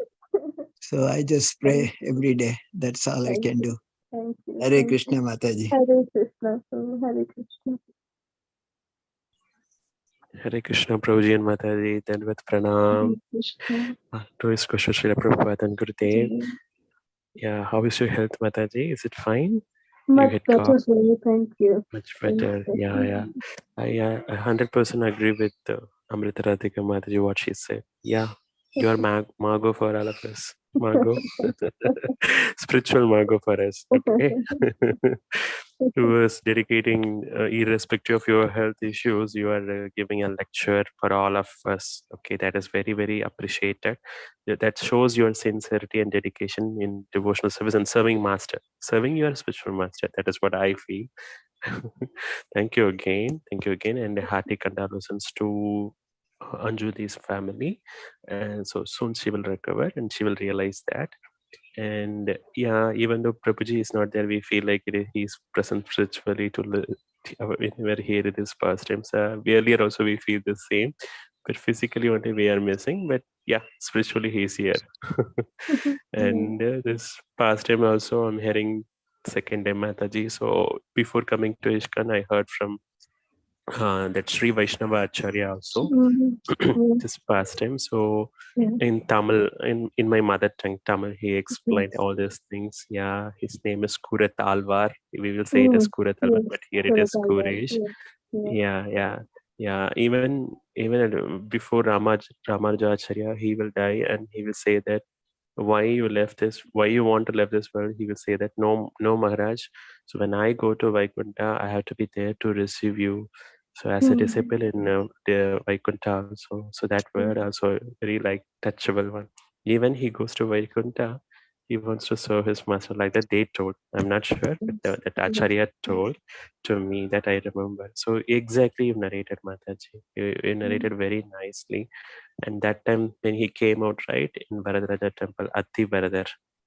So I just pray every day. That's all I can do. Thank you. Hare Krishna, Mataji. Hare Krishna, Prabhu. Hare Krishna. Hare Krishna, Prabhuji and Mataji, Dandavat Pranam. To his Krishna Srila Prabhupada and Gurudev. Yeah, how is your health, Mataji? Is it fine? Much better, sir. Thank you. Much better. Yeah. I 100% agree with Amrita Radhika Mataji, what she said. Yeah. You're Margot for all of us. Margot. Spiritual Margot for us. Okay. Who is dedicating, irrespective of your health issues, you are giving a lecture for all of us. Okay. That is very, very appreciated. That shows your sincerity and dedication in devotional service and serving master. Serving your spiritual master. That is what I feel. Thank you again. Thank you again. And hearty condolences to Anjuli's family. And so soon she will recover and she will realize that. And yeah, even though Prabhuji is not there, we feel like he's present spiritually whenever here it is pastimes. Earlier also we feel the same, but physically only we are missing. But yeah, spiritually he's here. And this pastime also I'm hearing second day Mataji. So before coming to ISKCON, I heard from that Sri Vaishnava Acharya also this pastime. So in Tamil, in my mother tongue Tamil, he explained all these things. Yeah, his name is Kurat Alvar. We will say it as Kurat Alvar, but here it is Khuresh. Yeah. Even before Ramanuja Acharya, he will die and he will say that why you want to leave this world. He will say that no Maharaj. So when I go to Vaikuntha, I have to be there to receive you. So as a disciple in the Vaikuntha also, so that word also very like touchable one. Even he goes to Vaikuntha, he wants to serve his master like that. They told, I'm not sure, but that Acharya told to me that I remember. So exactly you narrated, Mataji. You narrated very nicely. And that time when he came out, right, in Varadaraja temple, Atti Varadar,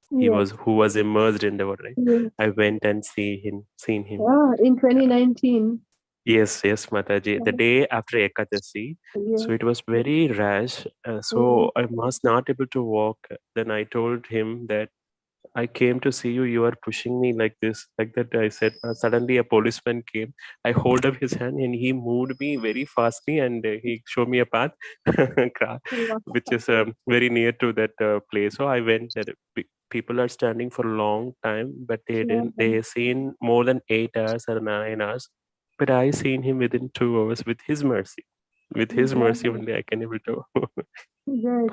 who was immersed in the water, right? I went and seen him. In 2019. Yes, Mataji. The day after Ekadasi, so it was very rash. So I was not able to walk. Then I told him that I came to see you. You are pushing me like this, like that. I said. Suddenly, a policeman came. I hold up his hand, and he moved me very fastly, and he showed me a path, which is very near to that place. So I went there. People are standing for a long time, but they didn't. They seen more than 8 hours or 9 hours. But I seen him within 2 hours with his mercy. With his mercy only I can able to.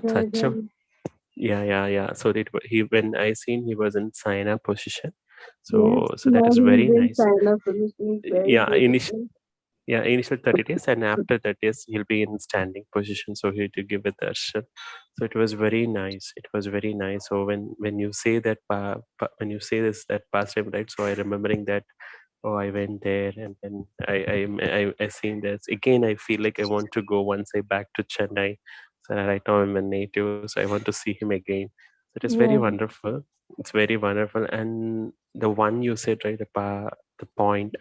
Such a yeah. So he when I seen he was in Sayana position. So that is very nice. Initial 30 days and after that days he'll be in standing position. So he to give a darshan. So it was very nice. It was very nice. So when you say that when you say this that pastime, right? So I remembering that. Oh, I went there and then I seen this again. I feel like I want to go once I back to Chennai. So right now I'm a native, so I want to see him again. So it is very wonderful. It's very wonderful. And the one you said, right, the point.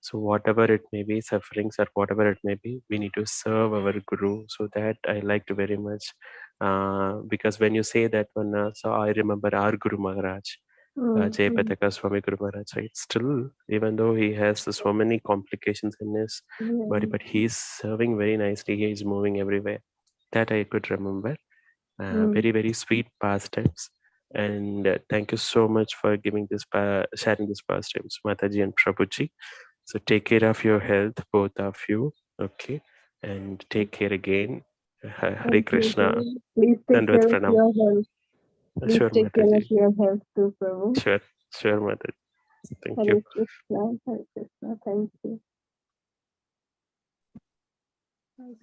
So whatever it may be, sufferings or whatever it may be, we need to serve our Guru. So that I liked very much. Because when you say that one, so I remember our Guru Maharaj. Jayapataka Swami Guru Maharaj, right? Still, even though he has so many complications in his body, but he's serving very nicely. He is moving everywhere. That I could remember. Very, very sweet pastimes. And thank you so much for giving this sharing this pastimes, Mataji and Prabhuji. So take care of your health, both of you. Okay, and take care again. Hare Krishna. Please take care of Pranam. your health. Please Sure, take care of Mataji. your health too, Prabhu. Sure, Mataji. Thank Hare you. Krishna, Hare Krishna. Thank you. Hare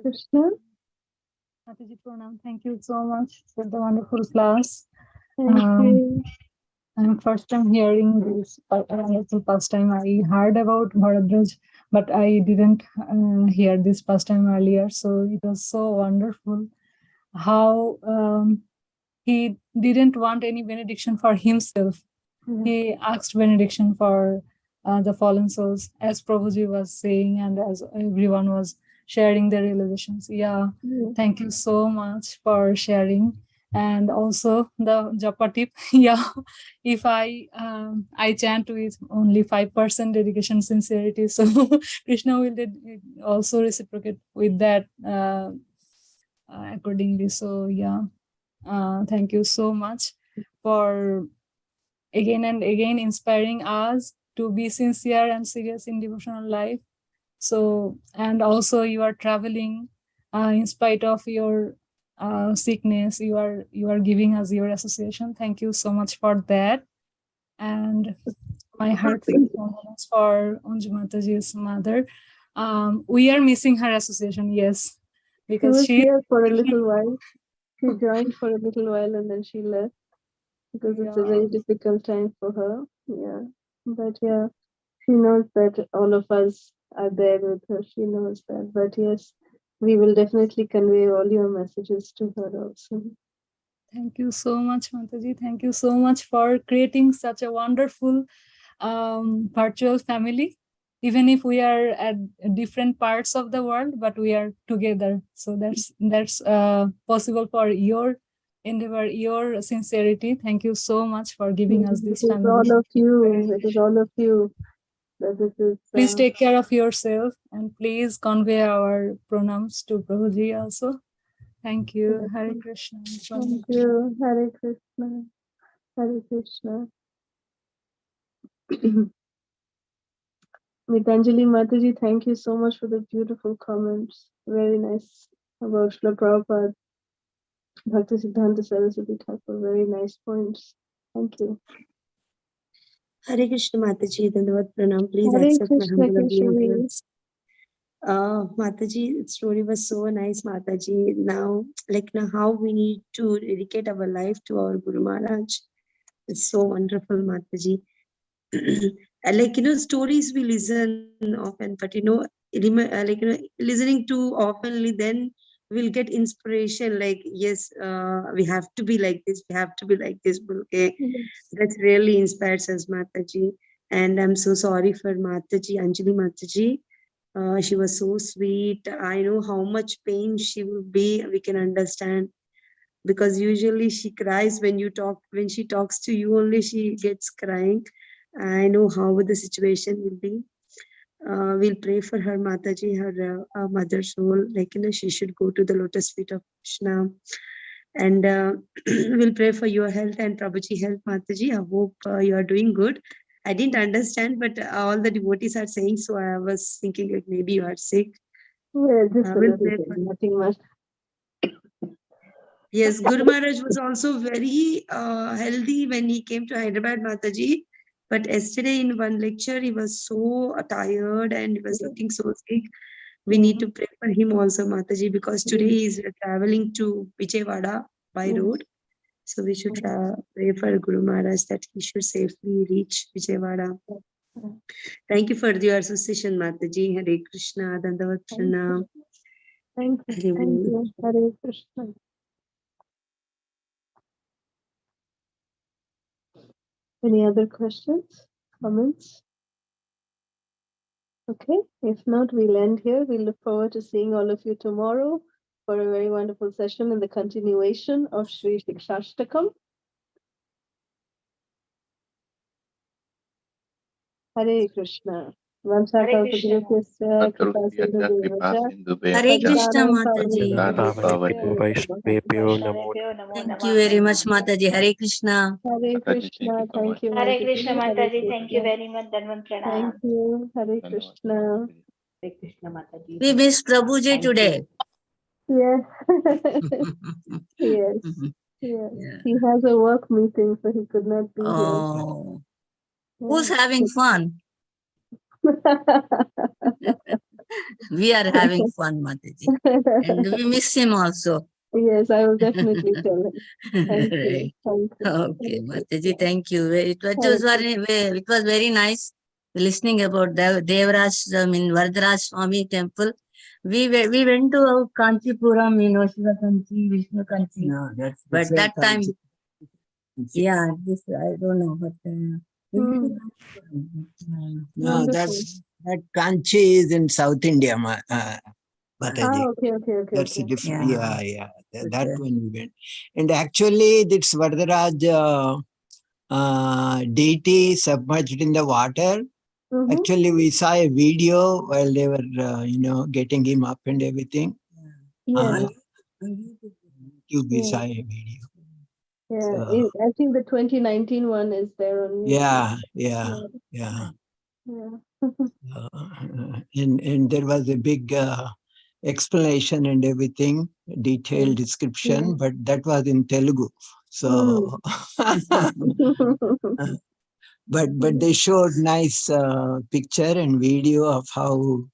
Krishna. Mataji Pranam. Thank you so much for the wonderful class. Thank you. I'm first time hearing this wonderful pastime. I heard about Varadaraja, but I didn't hear this pastime earlier. So it was so wonderful how he didn't want any benediction for himself. He asked benediction for the fallen souls, as Prabhuji was saying, and as everyone was sharing their realizations. Thank you so much for sharing. And also the japa tip. If I chant with only 5% dedication, sincerity, so Krishna will also reciprocate with that accordingly. So thank you so much for again and again inspiring us to be sincere and serious in devotional life. So, and also you are traveling in spite of your sickness. You are giving us your association. Thank you so much for that. And my heartfelt condolence for Anju Mataji's mother. We are missing her association, yes, She because was she here for a little while. She joined for a little while and then she left because it's a very difficult time for her. Yeah. But yeah, she knows that all of us are there with her. She knows that. But yes, we will definitely convey all your messages to her also. Thank you so much, Mataji. Thank you so much for creating such a wonderful virtual family. Even if we are at different parts of the world, but we are together. So that's possible for your endeavor, your sincerity. Thank you so much for giving us this It is family. all of you. It is all of you. That this is, Please take care of yourself and please convey our pranams to Prabhuji also. Thank you. Hare Krishna. Thank you. Hare Krishna. Hare Krishna. Mitanjali Mataji, thank you so much for the beautiful comments. Very nice about Srila Prabhupada. Bhakti Siddhanta Saraswati Thakur, very nice points. Thank you. Hare Krishna Mataji, Dandavat Pranam. Please Hare accept my Krishna, humble Krishna. obeisances. Mataji, story was so nice, Mataji. Now how we need to dedicate our life to our Guru Maharaj. It's so wonderful, Mataji. Stories we listen often, but listening too oftenly, then we'll get inspiration. Like, yes, we have to be like this. We have to be like this. Okay, that really inspires us, Mataji. And I'm so sorry for Mataji, Anjali Mataji. She was so sweet. I know how much pain she will be. We can understand, because usually she cries when she talks to you only, she gets crying. I know how the situation will be. We'll pray for her, Mataji, her mother soul. She should go to the lotus feet of Krishna. And we'll pray for your health and Prabhuji health, Mataji. I hope you are doing good. I didn't understand, but all the devotees are saying, so I was thinking like maybe you are sick. Yeah, just a We'll little pray bit, for nothing much. Yes, Guru Maharaj was also very healthy when he came to Hyderabad, Mataji. But yesterday in one lecture, he was so tired and he was looking so sick. We need to pray for him also, Mataji, because today he is traveling to Vijayawada by road. So we should pray for Guru Maharaj that he should safely reach Vijayawada. Thank you for your association, Mataji. Hare Krishna, Dandavat Pranam. Thank you. Thank you. Hare Krishna. Any other questions, comments? Okay, if not, we'll end here. We look forward to seeing all of you tomorrow for a very wonderful session in the continuation of Sri Shikshashtakam. Hare Krishna. Hare Krishna. Hare Krishna, Mataji. Pavanebhyo Vaishnavebhyo Namo Thank you very much, Mataji. Hare Krishna. Hare Krishna. Thank you. Hare Krishna, Hare Mataji. Thank you Krishna. very much. Dhanvan Pranam. Thank you. Hare Krishna. Hare Krishna Mataji. We miss Prabhuji today. Yes. Yes. Yes. Yeah. He has a work meeting, so he could not be Oh, here. who's having fun? We are having fun, Mataji. And we miss him also. Yes, I will definitely tell him. Thank you. Right. Thank you. Okay, Mataji, thank you. It was very nice listening about Devraj in Varadaraja Swami temple. We went to Kanchipuram, Shiva Kanchi, Vishnu Kanchi. No, But that time, yeah, this I don't know, but no, that Kanchi is in South India, Mataji. Okay. That's a different. Yeah. That Okay. one we went. And actually, this Varadaraja deity submerged in the water. Actually, we saw a video while they were, getting him up and everything. Yeah. We saw a video. Yeah, So, I think the 2019 one is there on YouTube. yeah. Yeah. And there was a big explanation and everything, detailed description, but that was in Telugu. So, but they showed nice picture and video of how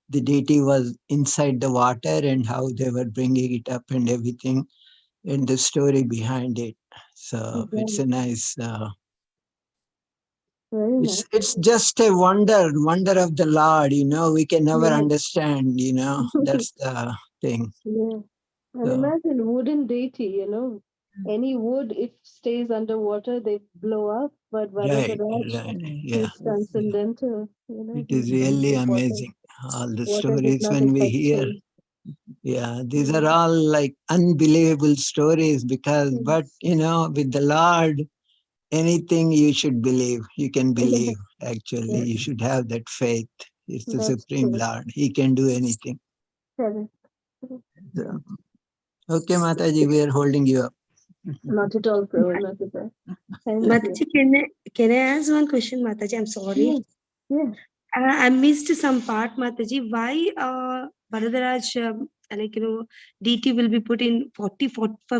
the deity was inside the water and how they were bringing it up and everything, and the story behind it. So it's a nice. Very nice. It's just a wonder of the Lord. We can never Yes. understand. That's the thing. Yeah. And So, imagine wooden deity, any wood, if stays underwater, they blow up. But right, Varadaraja, yeah. he's transcendental, It he's is beyond really the water. amazing. All the Water did stories not when we affect hear, him. yeah, these are all like unbelievable stories because, but with the Lord, anything you should believe, you can believe. Actually, Yeah, you should have that faith. It's the that's Supreme true. Lord. He can do anything. Correct. So, okay, Mataji, we are holding you up. Not at all, Prabhu, not at all. Thank you. Mataji, can I ask one question, Mataji? I'm sorry. Yes, yes. I missed some part, Mataji. Why Varadaraj, DT will be put in for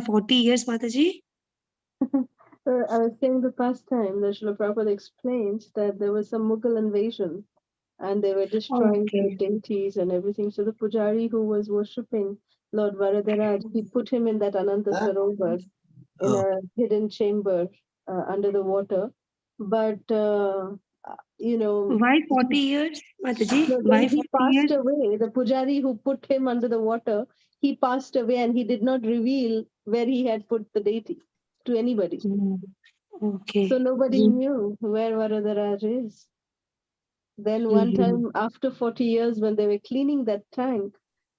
40 years, Mataji? So I was saying the past time that Srila Prabhupada explains that there was some Mughal invasion and they were destroying the Okay. deities and everything. So the pujari who was worshipping Lord Varadaraj, he put him in that Ananta Sarovar in Oh, a hidden chamber under the water. But, Why 40 years, Mataji? no, Why then he 40 passed years? away. The pujari who put him under the water, he passed away and he did not reveal where he had put the deity to anybody. Okay. So nobody knew where Varadaraj is. Then one time after 40 years, when they were cleaning that tank,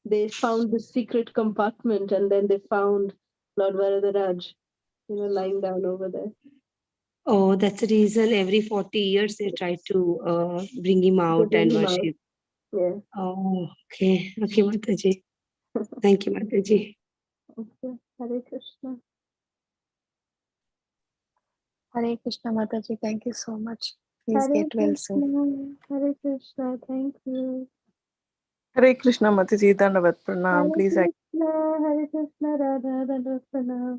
they found the secret compartment and then they found Lord Varadaraj, lying down over there. Oh, that's the reason every 40 years they try to bring him They out bring and him out. worship. Yeah. Oh, okay. Okay, Mataji. Thank you, Mataji. Okay. Hare Krishna. Hare Krishna Mataji, thank you so much. Please Hare get well soon. Krishna. Hare Krishna. Thank you. Hare Krishna Mataji, Dandavat Pranam. Hare Please Krishna. Hare Krishna. Radha Dandavat Pranam.